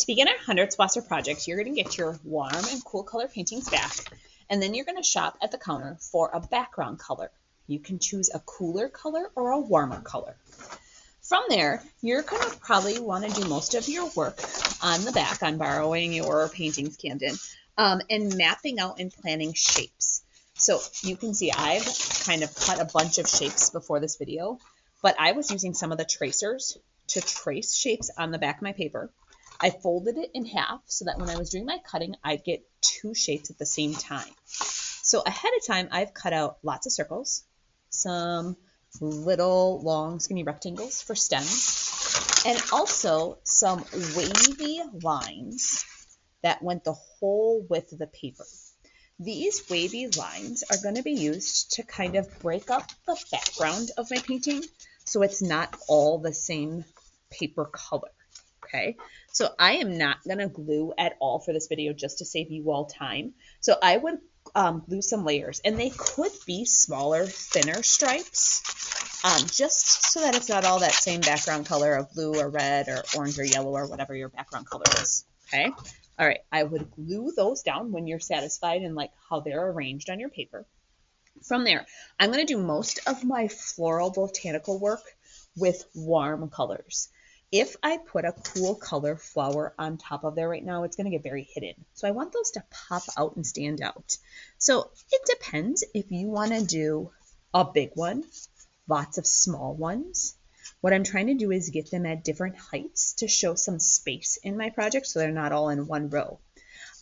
To begin our Hundertwasser project, you're going to get your warm and cool color paintings back, and then you're going to shop at the counter for a background color. You can choose a cooler color or a warmer color. From there, you're going to probably want to do most of your work on the back on borrowing your paintings, Camden, and mapping out and planning shapes. So you can see I've kind of cut a bunch of shapes before this video, but I was using some of the tracers to trace shapes on the back of my paper. I folded it in half so that when I was doing my cutting, I'd get two shapes at the same time. So ahead of time, I've cut out lots of circles, some little long skinny rectangles for stems, and also some wavy lines that went the whole width of the paper. These wavy lines are going to be used to kind of break up the background of my painting so it's not all the same paper color. Okay, so I am not going to glue at all for this video just to save you all time. So I would glue some layers, and they could be smaller, thinner stripes, just so that it's not all that same background color of blue or red or orange or yellow or whatever your background color is. Okay, all right, I would glue those down when you're satisfied and like how they're arranged on your paper. From there, I'm going to do most of my floral botanical work with warm colors. If I put a cool color flower on top of there right now, it's going to get very hidden. So I want those to pop out and stand out. So it depends if you want to do a big one, lots of small ones. What I'm trying to do is get them at different heights to show some space in my project so they're not all in one row.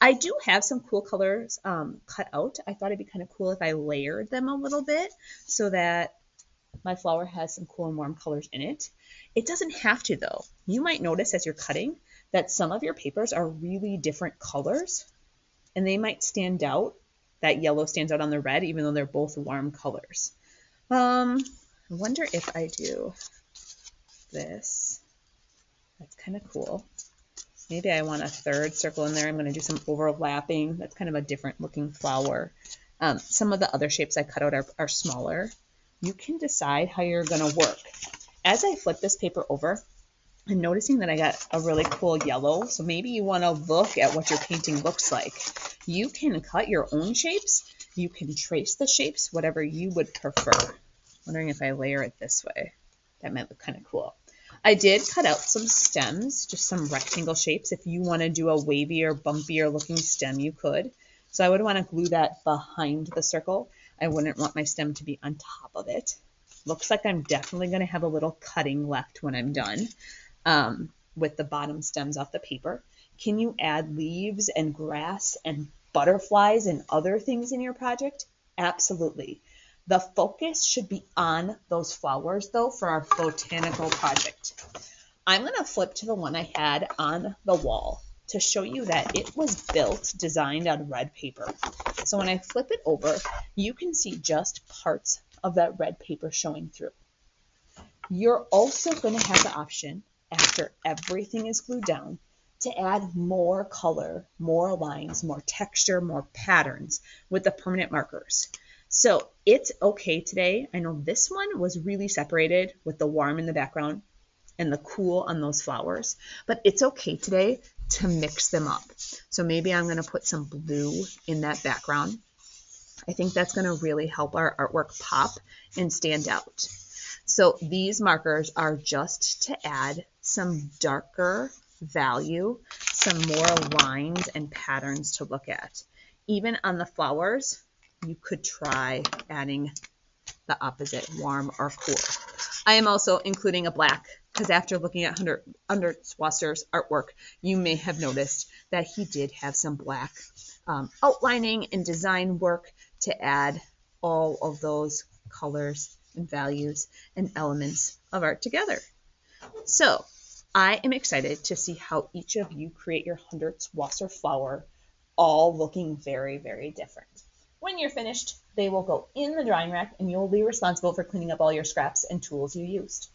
I do have some cool colors cut out. I thought it'd be kind of cool if I layered them a little bit so that my flower has some cool and warm colors in it. It doesn't have to though. You might notice as you're cutting that some of your papers are really different colors and they might stand out. That yellow stands out on the red even though they're both warm colors. I wonder if I do this. That's kind of cool. Maybe I want a third circle in there. I'm going to do some overlapping. That's kind of a different looking flower. Some of the other shapes I cut out are smaller. You can decide how you're going to work. As I flip this paper over, I'm noticing that I got a really cool yellow. So maybe you want to look at what your painting looks like. You can cut your own shapes. You can trace the shapes, whatever you would prefer. Wondering if I layer it this way. That might look kind of cool. I did cut out some stems, just some rectangle shapes. If you want to do a wavier, bumpier looking stem, you could. So I would want to glue that behind the circle. I wouldn't want my stem to be on top of it. Looks like I'm definitely going to have a little cutting left when I'm done with the bottom stems off the paper. Can you add leaves and grass and butterflies and other things in your project? Absolutely. The focus should be on those flowers, though, for our botanical project. I'm going to flip to the one I had on the wall to show you that it was built, designed on red paper. So when I flip it over, you can see just parts of that red paper showing through. You're also going to have the option, after everything is glued down, to add more color, more lines, more texture, more patterns with the permanent markers. So it's okay today. I know this one was really separated with the warm in the background and the cool on those flowers, but it's okay today to mix them up. So maybe I'm going to put some blue in that background. I think that's going to really help our artwork pop and stand out. So these markers are just to add some darker value, some more lines and patterns to look at. Even on the flowers, you could try adding the opposite, warm or cool. I am also including a black because after looking at Hundertwasser's artwork, you may have noticed that he did have some black outlining and design work to add all of those colors and values and elements of art together. So I am excited to see how each of you create your Hundertwasser flower, all looking very, very different. When you're finished, they will go in the drying rack and you'll be responsible for cleaning up all your scraps and tools you used.